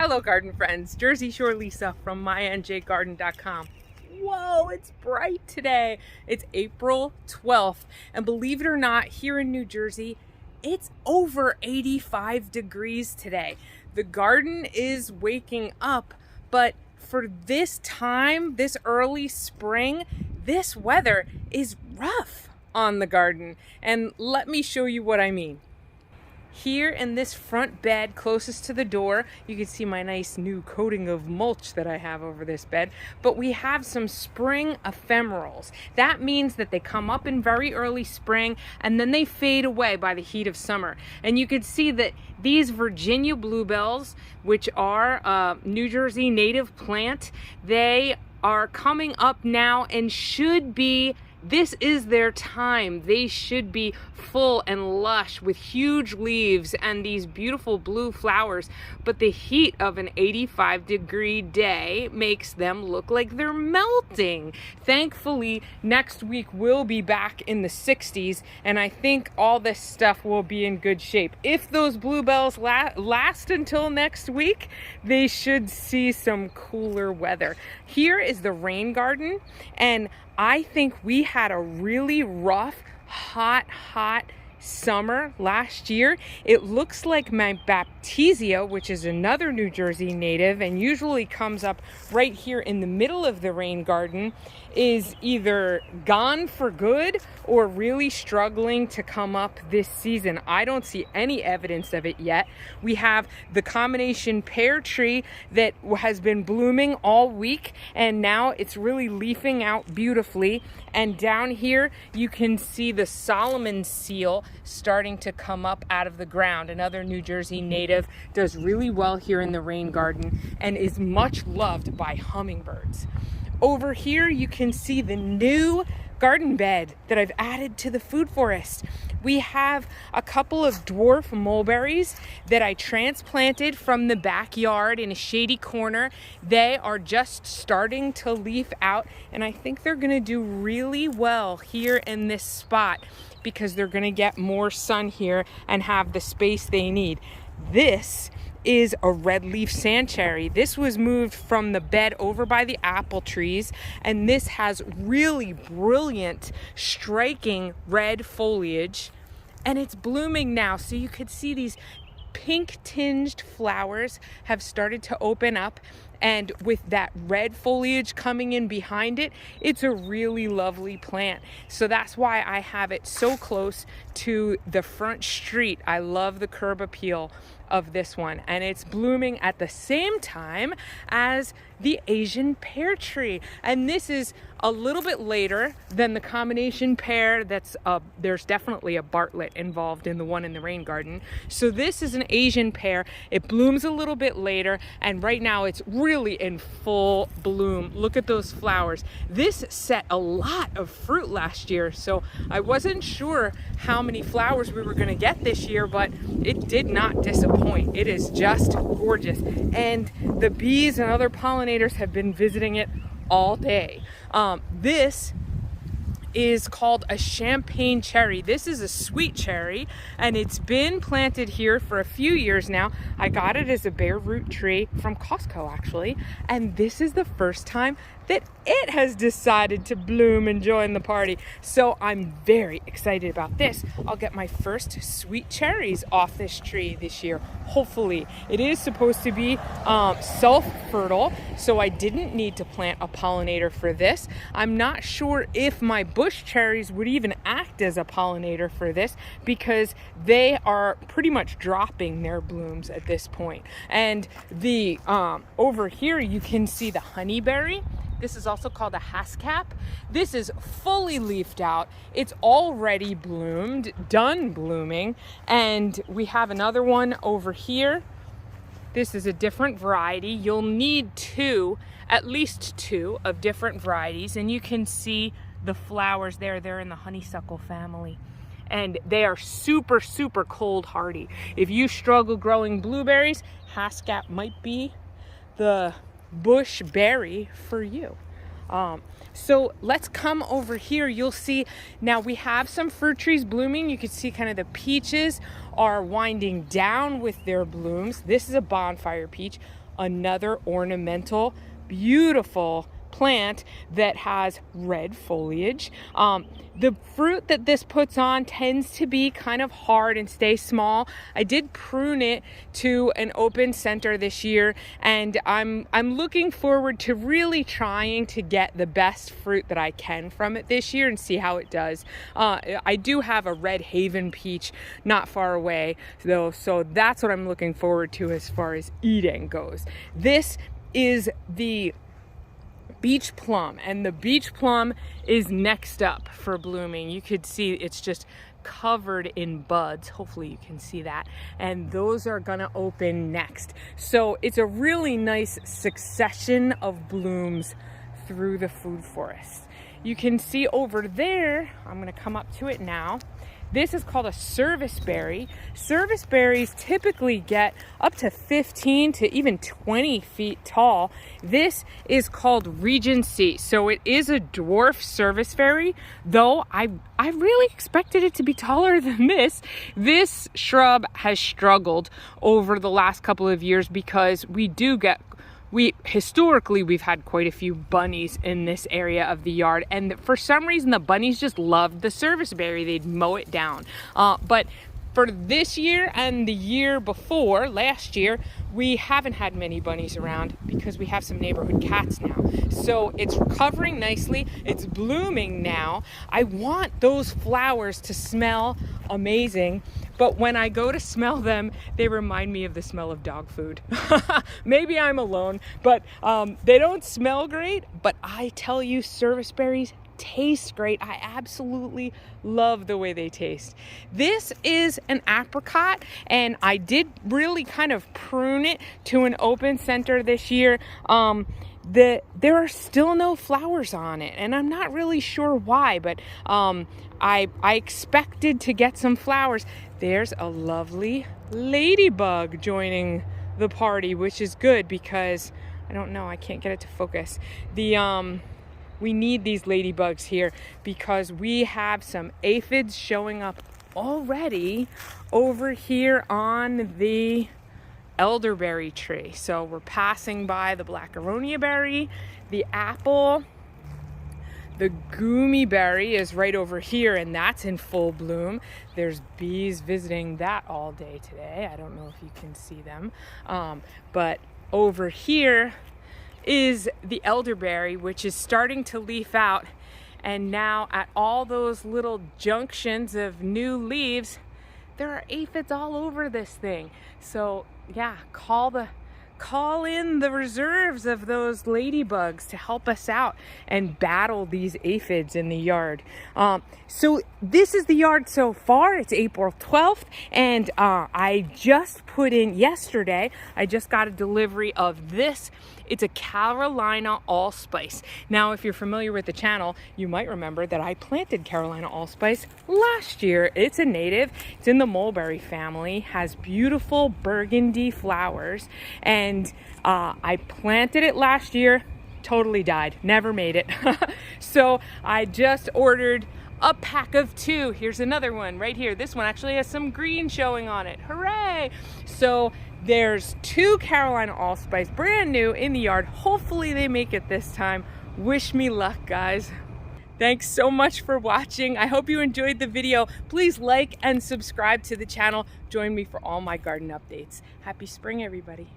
Hello garden friends, Jersey Shore Lisa from MyNJGarden.com. Whoa, it's bright today. It's April 12th, and believe it or not, here in New Jersey, it's over 85 degrees today. The garden is waking up, but for this time, this early spring, this weather is rough on the garden. And let me show you what I mean. Here in this front bed closest to the door, you can see my nice new coating of mulch that I have over this bed, but we have some spring ephemerals. That means that they come up in very early spring and then they fade away by the heat of summer. And you can see that these Virginia bluebells, which are a New Jersey native plant, they are coming up now and this is their time. They should be full and lush with huge leaves and these beautiful blue flowers, but the heat of an 85-degree day makes them look like they're melting. Thankfully, next week we'll be back in the 60s, and I think all this stuff will be in good shape. If those bluebells last until next week, they should see some cooler weather. Here is the rain garden, and I think we had a really rough, hot summer last year. It looks like my Baptisia, which is another New Jersey native and usually comes up right here in the middle of the rain garden, is either gone for good or really struggling to come up this season. I don't see any evidence of it yet. We have the combination pear tree that has been blooming all week, and now it's really leafing out beautifully. And down here you can see the Solomon seal starting to come up out of the ground. Another New Jersey native, does really well here in the rain garden and is much loved by hummingbirds. Over here you can see the new garden bed that I've added to the food forest. We have a couple of dwarf mulberries that I transplanted from the backyard in a shady corner. They are just starting to leaf out, and I think they're going to do really well here in this spot because they're going to get more sun here and have the space they need. This is a red leaf sand cherry. This was moved from the bed over by the apple trees, and this has really brilliant, striking red foliage, and it's blooming now. So you could see these pink tinged flowers have started to open up, and with that red foliage coming in behind it, it's a really lovely plant. So that's why I have it so close to the front street. I love the curb appeal of this one, and it's blooming at the same time as the Asian pear tree. And this is a little bit later than the combination pear. There's definitely a Bartlett involved in the one in the rain garden. So this is an Asian pear. It blooms a little bit later, and right now it's really in full bloom. Look at those flowers. This set a lot of fruit last year, so I wasn't sure how many flowers we were going to get this year, but it did not disappoint. It is just gorgeous, and the bees and other pollinators have been visiting it all day. This is called a champagne cherry. This is a sweet cherry, and it's been planted here for a few years now. I got it as a bare root tree from Costco actually, and this is the first time that it has decided to bloom and join the party. So I'm very excited about this. I'll get my first sweet cherries off this tree this year, hopefully. It is supposed to be self-fertile, so I didn't need to plant a pollinator for this. I'm not sure if my bush cherries would even act as a pollinator for this because they are pretty much dropping their blooms at this point. And the over here you can see the honeyberry. This is also called a hascap. This is fully leafed out. It's already bloomed, done blooming. And we have another one over here. This is a different variety. You'll need at least two of different varieties. And you can see the flowers there. They're in the honeysuckle family. And they are super, super cold hardy. If you struggle growing blueberries, hascap might be the bush berry for you. So let's come over here. You'll see now we have some fruit trees blooming. You can see kind of the peaches are winding down with their blooms. This is a bonfire peach. another ornamental, beautiful plant that has red foliage. The fruit that this puts on tends to be kind of hard and stay small. I did prune it to an open center this year, and I'm looking forward to really trying to get the best fruit that I can from it this year and see how it does. I do have a Red Haven peach not far away though, so that's what I'm looking forward to as far as eating goes. This is the beach plum, and the beach plum is next up for blooming. You could see it's just covered in buds. Hopefully you can see that, and those are gonna open next. So it's a really nice succession of blooms through the food forest. You can see over there, I'm gonna come up to it now. This is called a service berry. Service berries typically get up to 15 to even 20 feet tall. This is called Regency. So it is a dwarf service berry, though I really expected it to be taller than this. This shrub has struggled over the last couple of years because historically we've had quite a few bunnies in this area of the yard, and for some reason the bunnies just loved the service berry. They'd mow it down. But for this year and the year before, last year, we haven't had many bunnies around because we have some neighborhood cats now. So it's recovering nicely. It's blooming now. I want those flowers to smell amazing, but when I go to smell them, they remind me of the smell of dog food. Maybe I'm alone, but they don't smell great, but I tell you, service berries taste great. I absolutely love the way they taste. This is an apricot, and I did really kind of prune it to an open center this year. There are still no flowers on it, and I'm not really sure why, but I expected to get some flowers. There's a lovely ladybug joining the party, which is good because I don't know, I can't get it to focus. We need these ladybugs here because we have some aphids showing up already over here on the elderberry tree. So we're passing by the black aronia berry, the apple, the goomy berry is right over here, and that's in full bloom. There's bees visiting that all day today. I don't know if you can see them, but over here is the elderberry, which is starting to leaf out, and now at all those little junctions of new leaves, there are aphids all over this thing. So yeah, call in the reserves of those ladybugs to help us out and battle these aphids in the yard. So this is the yard so far. It's April 12th, and I just put in yesterday, I just got a delivery of this. It's a Carolina allspice. Now, if you're familiar with the channel, you might remember that I planted Carolina allspice last year. It's a native. It's in the mulberry family, has beautiful burgundy flowers, and I planted it last year, totally died, never made it. So I just ordered a pack of 2. Here's another one right here. This one actually has some green showing on it. Hooray! So there's 2 Carolina allspice, brand new in the yard. Hopefully they make it this time. Wish me luck, guys. Thanks so much for watching. I hope you enjoyed the video. Please like and subscribe to the channel. Join me for all my garden updates. Happy spring, everybody.